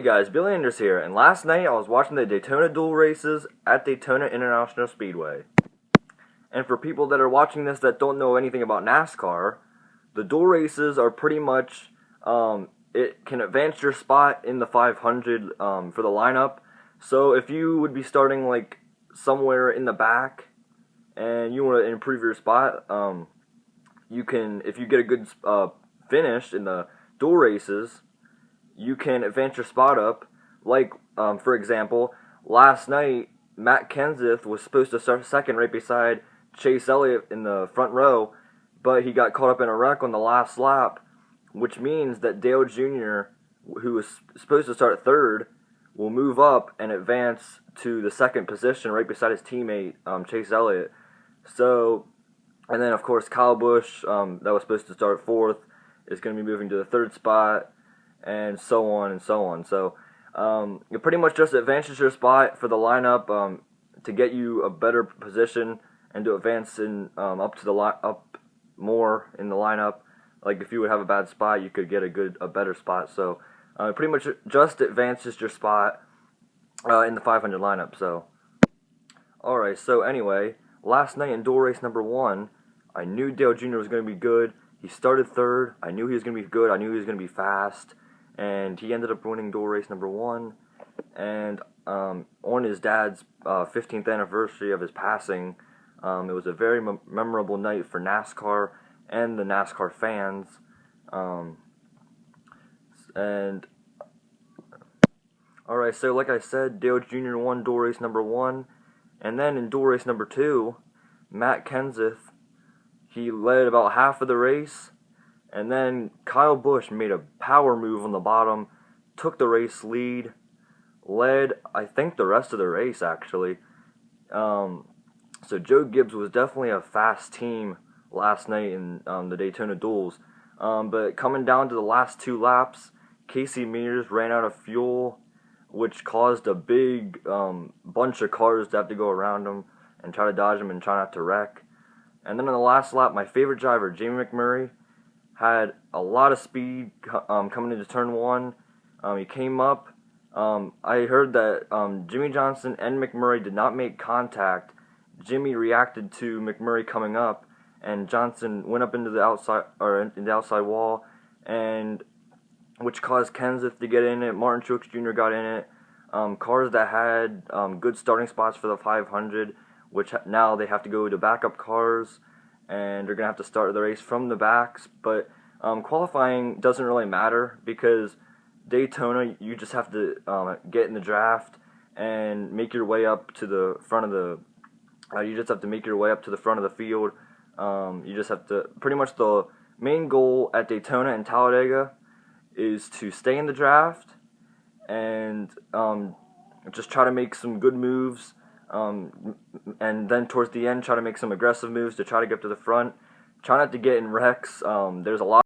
Hey guys, Billy Anders here, and last night I was watching the Daytona Duel races at Daytona International Speedway. And for people that are watching this that don't know anything about NASCAR, the duel races are pretty much, it can advance your spot in the 500 for the lineup. So if you would be starting like somewhere in the back and you want to improve your spot, you can, if you get a good finish in the duel races, you can advance your spot up. Like, for example, last night, Matt Kenseth was supposed to start second right beside Chase Elliott in the front row, but he got caught up in a wreck on the last lap, which means that Dale Jr., who was supposed to start third, will move up and advance to the second position right beside his teammate, Chase Elliott. So, and then, of course, Kyle Busch, that was supposed to start fourth, is going to be moving to the third spot, and so on and so on. So it pretty much just advances your spot for the lineup to get you a better position and to advance in up more in the lineup. Like if you would have a bad spot, you could get a better spot. So it pretty much just advances your spot in the 500 lineup. So alright, so anyway, last night in duel race number 1, I knew Dale Jr. was going to be good. He started third. I knew he was going to be good. I knew he was going to be fast. And he ended up winning duel race number 1. And on his dad's 15th anniversary of his passing, it was a very memorable night for NASCAR and the NASCAR fans. Alright, so like I said, Dale Jr. won duel race number 1. And then in duel race number 2, Matt Kenseth, he led about half of the race. And then Kyle Busch made a power move on the bottom, took the race lead, led, I think, the rest of the race, actually. So Joe Gibbs was definitely a fast team last night in the Daytona Duels. But coming down to the last 2 laps, Casey Mears ran out of fuel, which caused a big bunch of cars to have to go around him and try to dodge him and try not to wreck. And then on the last lap, my favorite driver, Jamie McMurray, had a lot of speed coming into turn 1. He came up. I heard that Jimmy Johnson and McMurray did not make contact. Jimmy reacted to McMurray coming up, and Johnson went up into the outside wall, and which caused Kenseth to get in it. Martin Truex Jr. got in it. Cars that had good starting spots for the 500, which now they have to go to backup cars, and they're going to have to start the race from the backs. But qualifying doesn't really matter because Daytona, you just have to get in the draft and make your way up to the front of the. You just have to make your way up to the front of the field. You just have to. Pretty much the main goal at Daytona and Talladega is to stay in the draft and just try to make some good moves. And then towards the end, try to make some aggressive moves to try to get up to the front. Try not to get in wrecks. There's a lot